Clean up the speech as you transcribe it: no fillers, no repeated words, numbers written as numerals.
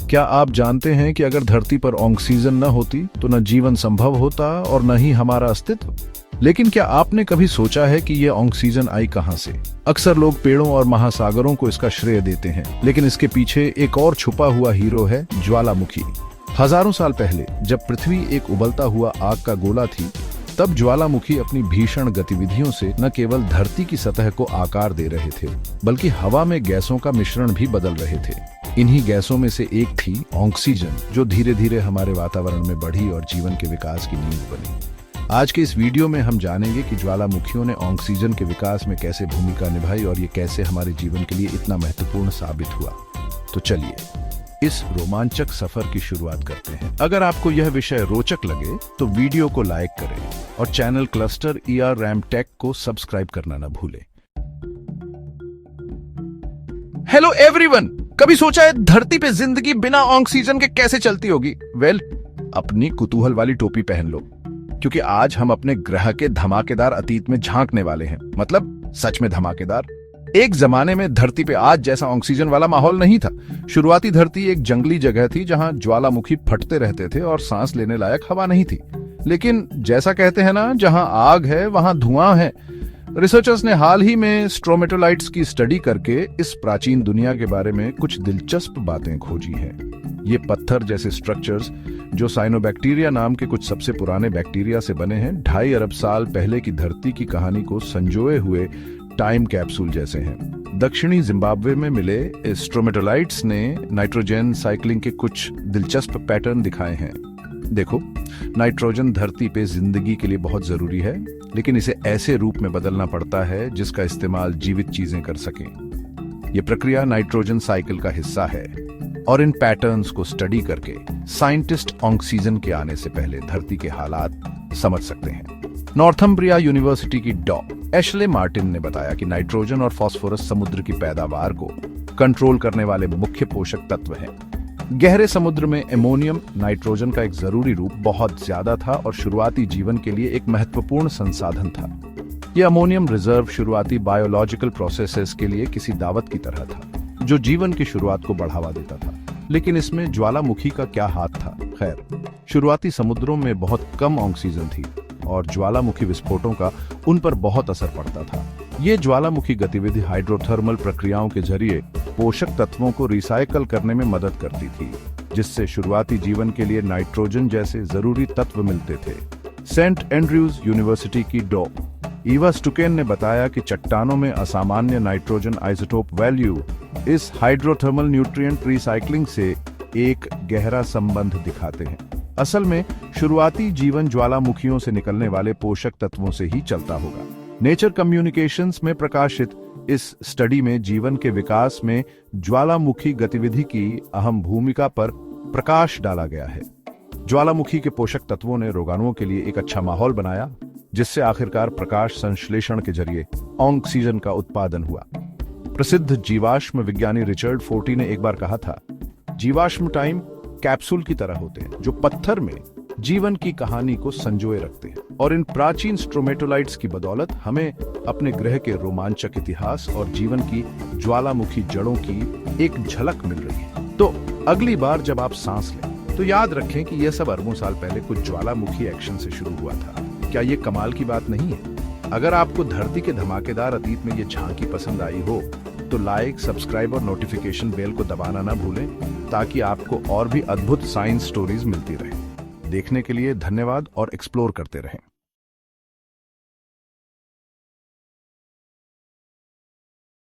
क्या आप जानते हैं कि अगर धरती पर ऑक्सीजन न होती तो न जीवन संभव होता और न ही हमारा अस्तित्व। लेकिन क्या आपने कभी सोचा है कि यह ऑक्सीजन आई कहां से? अक्सर लोग पेड़ों और महासागरों को इसका श्रेय देते हैं, लेकिन इसके पीछे एक और छुपा हुआ हीरो है, ज्वालामुखी। हजारों साल पहले जब पृथ्वी एक उबलता हुआ आग का गोला थी, तब ज्वालामुखी अपनी भीषण गतिविधियों से न केवल धरती की सतह को आकार दे रहे थे, बल्कि हवा में गैसों का मिश्रण भी बदल रहे थे। इन्हीं गैसों में से एक थी ऑक्सीजन, जो धीरे धीरे हमारे वातावरण में बढ़ी और जीवन के विकास की नींव बनी। आज के इस वीडियो में हम जानेंगे कि ज्वालामुखियों ने ऑक्सीजन के विकास में कैसे भूमिका निभाई और ये कैसे हमारे जीवन के लिए इतना महत्वपूर्ण साबित हुआ। तो चलिए इस रोमांचक सफर की शुरुआत करते हैं। अगर आपको यह विषय रोचक लगे तो वीडियो को लाइक करें और channel cluster ER RAM Tech को सब्सक्राइब करना न भूलें। हेलो एवरीवन, कभी सोचा है धरती पे जिंदगी बिना ऑक्सीजन के कैसे चलती होगी? वेल, अपनी कुतूहल वाली टोपी पहन लो, क्योंकि आज हम अपने ग्रह के धमाकेदार अतीत में झांकने वाले हैं। मतलब सच में धमाकेदार। एक जमाने में धरती पे आज जैसा ऑक्सीजन वाला माहौल नहीं था। शुरुआती धरती एक जंगली जगह थी जहां ज्वालामुखी फटते रहते थे और सांस लेने लायक हवा नहीं थी। लेकिन जैसा कहते हैं ना, जहां आग है वहां धुआं है। रिसर्चर्स ने हाल ही में स्ट्रोमेटोलाइट्स की स्टडी करके इस प्राचीन दुनिया के बारे में कुछ दिलचस्प बातें खोजी हैं। ये पत्थर जैसे स्ट्रक्चर्स, जो साइनोबैक्टीरिया नाम के कुछ सबसे पुराने बैक्टीरिया से बने हैं, 2.5 अरब साल पहले की धरती की कहानी को संजोए हुए टाइम कैप्सूल जैसे हैं। दक्षिणी जिम्बाब्वे में मिले स्ट्रोमेटोलाइट्स ने नाइट्रोजन साइक्लिंग के कुछ दिलचस्प पैटर्न दिखाए हैं। देखो, नाइट्रोजन धरती पे जिंदगी के लिए बहुत जरूरी है, लेकिन इसे ऐसे रूप में बदलना पड़ता है जिसका इस्तेमाल जीवित चीजें कर सकें। यह प्रक्रिया नाइट्रोजन साइकिल का हिस्सा है, और इन पैटर्न्स को स्टडी करके साइंटिस्ट ऑक्सीजन के आने से पहले धरती के हालात समझ सकते हैं। नॉर्थम्ब्रिया यूनिवर्सिटी की डॉ. एशले मार्टिन ने बताया कि नाइट्रोजन और फास्फोरस समुद्र की पैदावार को कंट्रोल करने वाले मुख्य पोषक तत्व हैं। गहरे समुद्र में एमोनियम नाइट्रोजन का एक जरूरी रूप बहुत ज्यादा था और शुरुआती जीवन के लिए एक महत्वपूर्ण संसाधन था। यह अमोनियम रिजर्व शुरुआती बायोलॉजिकल प्रोसेसेस के लिए किसी दावत की तरह था, जो जीवन की शुरुआत को बढ़ावा देता था। लेकिन इसमें ज्वालामुखी का क्या हाथ था? खैर, शुरुआती समुद्रों में बहुत कम ऑक्सीजन थी और ज्वालामुखी विस्फोटों का उन पर बहुत असर पड़ता था। ये ज्वालामुखी गतिविधि हाइड्रोथर्मल प्रक्रियाओं के जरिए पोषक तत्वों को रिसाइकल करने में मदद करती थी, जिससे शुरुआती जीवन के लिए नाइट्रोजन जैसे जरूरी तत्व मिलते थे। सेंट एंड्रयूज यूनिवर्सिटी की डॉ. ईवा स्टुकेन ने बताया कि चट्टानों में असामान्य नाइट्रोजन आइसोटोप वैल्यू इस हाइड्रोथर्मल न्यूट्रिएंट रिसाइकलिंग से एक गहरा संबंध दिखाते हैं। असल में शुरुआती जीवन ज्वालामुखियों से निकलने वाले पोषक तत्वों से ही चलता होगा। नेचर कम्युनिकेशंस में प्रकाशित इस स्टडी में जीवन के विकास में ज्वालामुखी गतिविधि की अहम भूमिका पर प्रकाश डाला गया है। ज्वालामुखी के पोषक तत्वों ने रोगाणुओं के लिए एक अच्छा माहौल बनाया, जिससे आखिरकार प्रकाश संश्लेषण के जरिए ऑक्सीजन का उत्पादन हुआ। प्रसिद्ध जीवाश्म विज्ञानी रिचर्ड फोर्टी ने एक बार कहा था, जीवाश्म टाइम कैप्सूल की तरह होते हैं, जो पत्थर में जीवन की कहानी को संजोए रखते हैं। और इन प्राचीन स्ट्रोमेटोलाइट्स की बदौलत हमें अपने ग्रह के रोमांचक इतिहास और जीवन की ज्वालामुखी जड़ों की एक झलक मिल रही है। तो अगली बार जब आप सांस लें, तो याद रखें कि यह सब अरबों साल पहले कुछ ज्वालामुखी एक्शन से शुरू हुआ था। क्या ये कमाल की बात नहीं है? अगर आपको धरती के धमाकेदार अतीत में ये झांकी पसंद आई हो, तो लाइक, सब्सक्राइब और नोटिफिकेशन बेल को दबाना ना भूलें, ताकि आपको और भी अद्भुत साइंस स्टोरीज मिलती रहे। देखने के लिए धन्यवाद और एक्सप्लोर करते रहें।